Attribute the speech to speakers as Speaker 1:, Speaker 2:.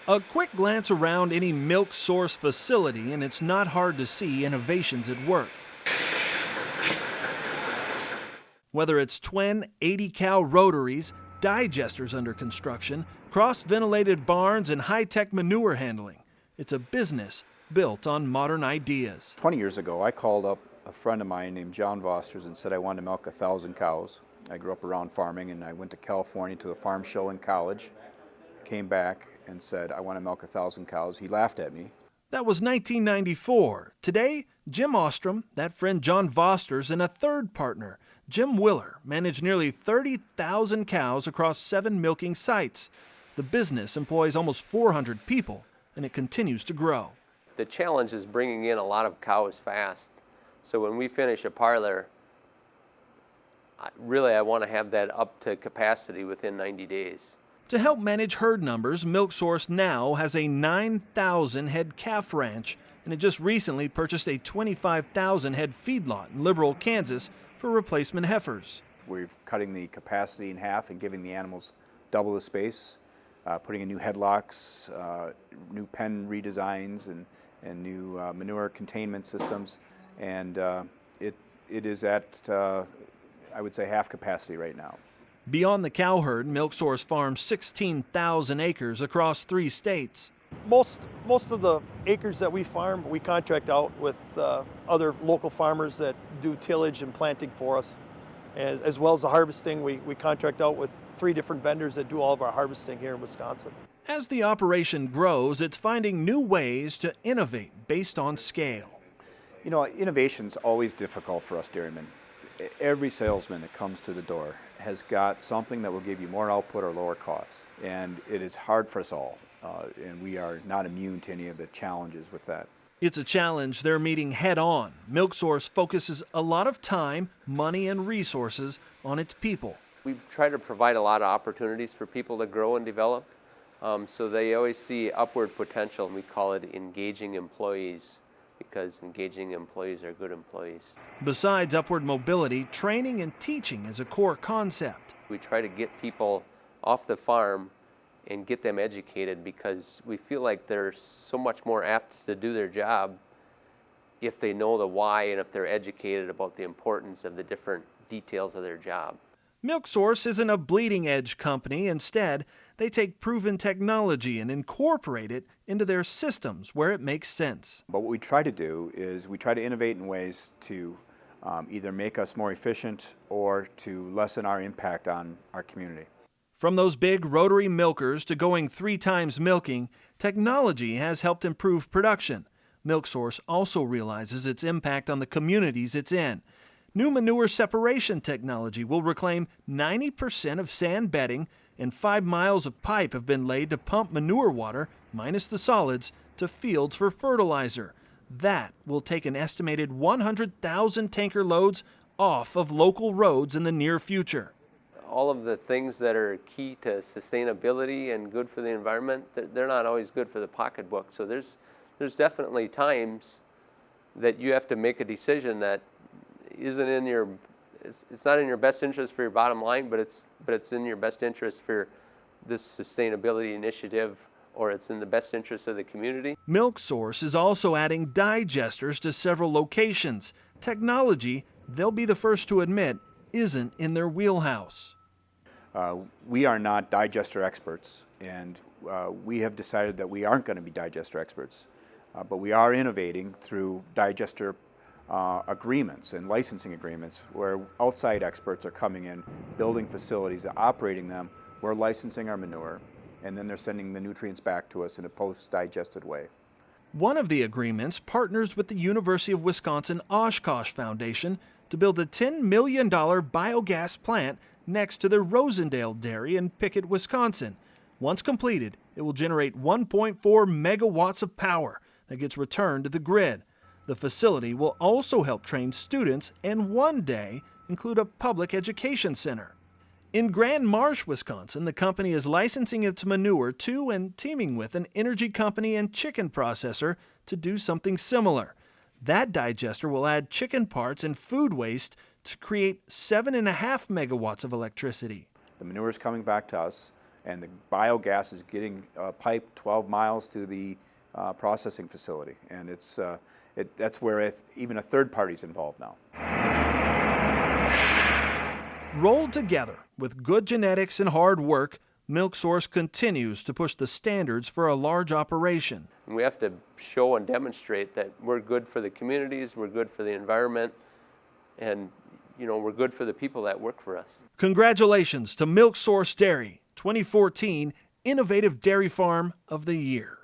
Speaker 1: A quick glance around any MilkSource facility and it's not hard to see innovations at work. Whether it's twin 80-cow rotaries, digesters under construction, cross-ventilated barns, and high-tech manure handling, it's a business built on modern ideas.
Speaker 2: 20 years ago, I called up a friend of mine named John Vosters and said I wanted to milk 1,000 cows. I grew up around farming, and I went to California to a farm show in college, came back and said I want to milk 1,000 cows. He laughed at me.
Speaker 1: That was 1994. Today, Jim Ostrom, that friend John Vosters, and a third partner, Jim Willer, manage nearly 30,000 cows across 7 milking sites. The business employs almost 400 people, and it continues to grow.
Speaker 3: The challenge is bringing in a lot of cows fast. So when we finish a parlor, I want to have that up to capacity within 90 days.
Speaker 1: To help manage herd numbers, MilkSource now has a 9,000 head calf ranch, and it just recently purchased a 25,000 head feedlot in Liberal, Kansas for replacement heifers.
Speaker 2: We're cutting the capacity in half and giving the animals double the space, putting in new headlocks, new pen redesigns, and new manure containment systems, and it is at, I would say, half capacity right now.
Speaker 1: Beyond the cow herd, MilkSource farms 16,000 acres across 3 states.
Speaker 4: Most of the acres that we farm, we contract out with other local farmers that do tillage and planting for us. And as well as the harvesting, we contract out with 3 different vendors that do all of our harvesting here in Wisconsin.
Speaker 1: As the operation grows, it's finding new ways to innovate based on scale.
Speaker 2: You know, innovation's always difficult for us dairymen. Every salesman that comes to the door has got something that will give you more output or lower cost. And it is hard for us all, and we are not immune to any of the challenges with that.
Speaker 1: It's a challenge they're meeting head on. MilkSource focuses a lot of time, money, and resources on its people.
Speaker 3: We try to provide a lot of opportunities for people to grow and develop, so they always see upward potential, and we call it engaging employees, because engaging employees are good employees.
Speaker 1: Besides upward mobility, training and teaching is a core concept.
Speaker 3: We try to get people off the farm and get them educated, because we feel like they're so much more apt to do their job if they know the why and if they're educated about the importance of the different details of their job.
Speaker 1: MilkSource isn't a bleeding edge company. Instead, they take proven technology and incorporate it into their systems where it makes sense.
Speaker 2: But what we try to do is we try to innovate in ways to either make us more efficient or to lessen our impact on our community.
Speaker 1: From those big rotary milkers to going 3 times milking, technology has helped improve production. MilkSource also realizes its impact on the communities it's in. New manure separation technology will reclaim 90% of sand bedding, and 5 miles of pipe have been laid to pump manure water, minus the solids, to fields for fertilizer. That will take an estimated 100,000 tanker loads off of local roads in the near future.
Speaker 3: All of the things that are key to sustainability and good for the environment, they're not always good for the pocketbook. So there's definitely times that you have to make a decision that isn't in your, it's not in your best interest for your bottom line, but it's in your best interest for this sustainability initiative, or it's in the best interest of the community.
Speaker 1: MilkSource is also adding digesters to several locations. Technology, they'll be the first to admit, isn't in their wheelhouse.
Speaker 2: We are not digester experts, and we have decided that we aren't going to be digester experts, but we are innovating through digester agreements and licensing agreements where outside experts are coming in, building facilities, operating them. We're licensing our manure, and then they're sending the nutrients back to us in a post-digested way.
Speaker 1: One of the agreements partners with the University of Wisconsin Oshkosh Foundation to build a $10 million biogas plant next to the Rosendale Dairy in Pickett, Wisconsin. Once completed, it will generate 1.4 megawatts of power that gets returned to the grid. The facility will also help train students and one day include a public education center. In Grand Marsh, Wisconsin, the company is licensing its manure to and teaming with an energy company and chicken processor to do something similar. That digester will add chicken parts and food waste to create 7.5 megawatts of electricity.
Speaker 2: The manure is coming back to us, and the biogas is getting piped 12 miles to the processing facility, and that's where even a third party's involved now.
Speaker 1: Rolled together with good genetics and hard work, MilkSource continues to push the standards for a large operation.
Speaker 3: And we have to show and demonstrate that we're good for the communities, we're good for the environment, and we're good for the people that work for us.
Speaker 1: Congratulations to MilkSource Dairy, 2014 Innovative Dairy Farm of the Year.